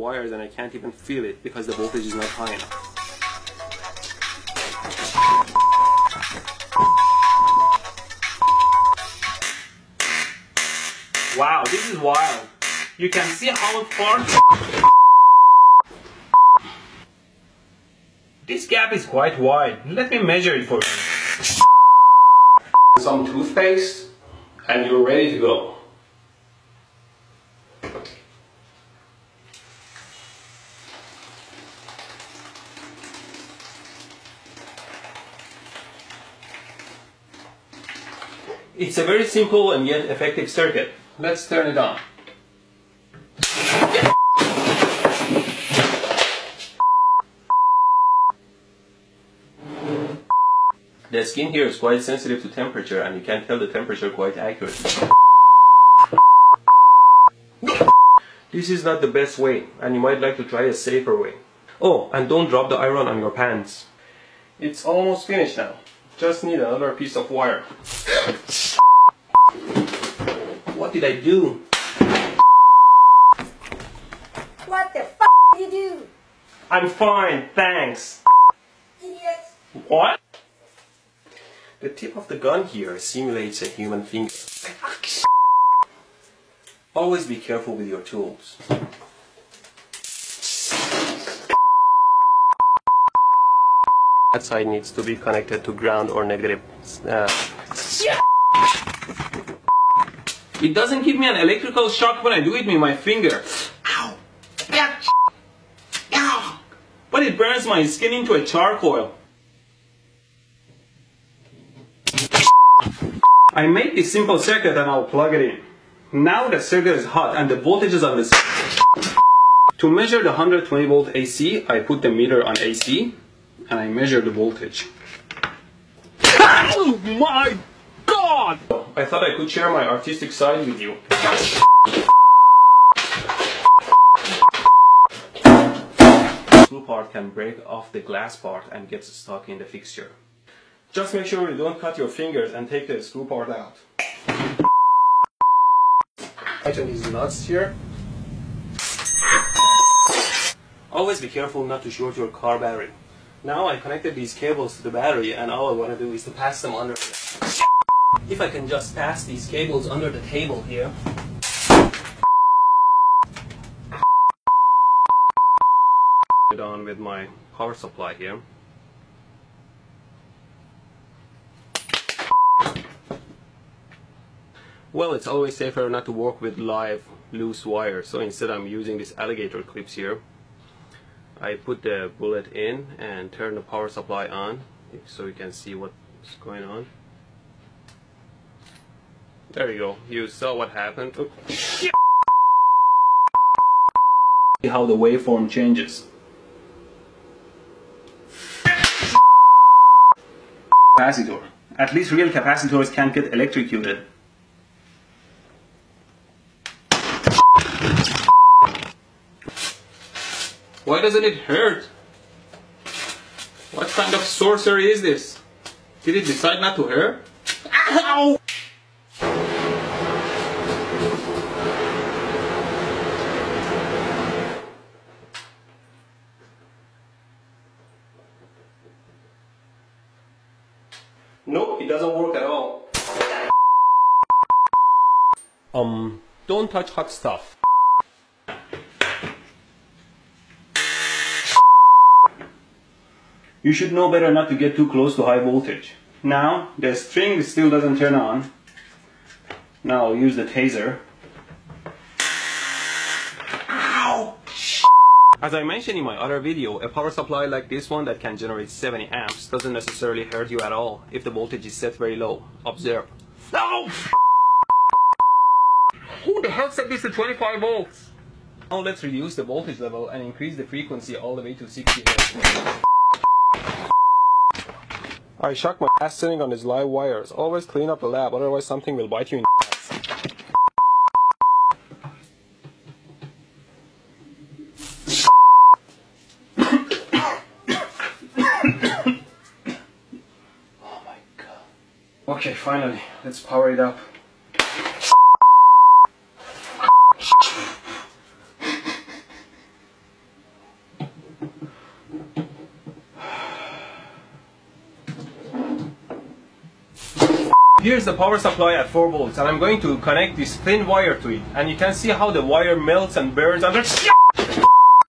wires and I can't even feel it because the voltage is not high enough. Wow, this is wild. You can see how far this gap is quite wide. Let me measure it for you. Some toothpaste and you're ready to go. It's a very simple and yet effective circuit. Let's turn it on. The skin here is quite sensitive to temperature and you can tell the temperature quite accurately. This is not the best way and you might like to try a safer way. Oh, and don't drop the iron on your pants. It's almost finished now. Just need another piece of wire. What did I do? What the f*** did you do? I'm fine, thanks. Idiot. What? The tip of the gun here simulates a human finger. Always be careful with your tools. That side needs to be connected to ground or negative. It doesn't give me an electrical shock when I do it with my finger. Ow! Ow! But it burns my skin into a charcoal. I made this simple circuit and I'll plug it in. Now the circuit is hot and the voltage is on this. To measure the 120 volt AC, I put the meter on AC and I measure the voltage. Oh my God! I thought I could share my artistic side with you. The screw part can break off the glass part and gets stuck in the fixture. Just make sure you don't cut your fingers and take the screw part out. Tighten these nuts here. Always be careful not to short your car battery. Now I connected these cables to the battery and all I want to do is to pass them under. If I can just pass these cables under the table here. Put it on with my power supply here. Well, it's always safer not to work with live loose wire, so instead I'm using these alligator clips here. I put the bullet in and turn the power supply on so you can see what's going on. There you go, you saw what happened. See how the waveform changes. Capacitor. At least real capacitors can't get electrocuted. Why doesn't it hurt? What kind of sorcery is this? Did it decide not to hurt? Ow! Nope, it doesn't work at all. Don't touch hot stuff. You should know better not to get too close to high voltage. Now, the string still doesn't turn on. Now I'll use the taser. Ow! As I mentioned in my other video, a power supply like this one that can generate 70 amps doesn't necessarily hurt you at all if the voltage is set very low. Observe. No! Who the hell set this to 25 volts? Now let's reduce the voltage level and increase the frequency all the way to 60 Hz. I shock my ass sitting on these live wires. Always clean up the lab, otherwise something will bite you in the ass. Oh my God. Okay, finally, let's power it up. Here's the power supply at 4 volts, and I'm going to connect this thin wire to it, and you can see how the wire melts and burns under.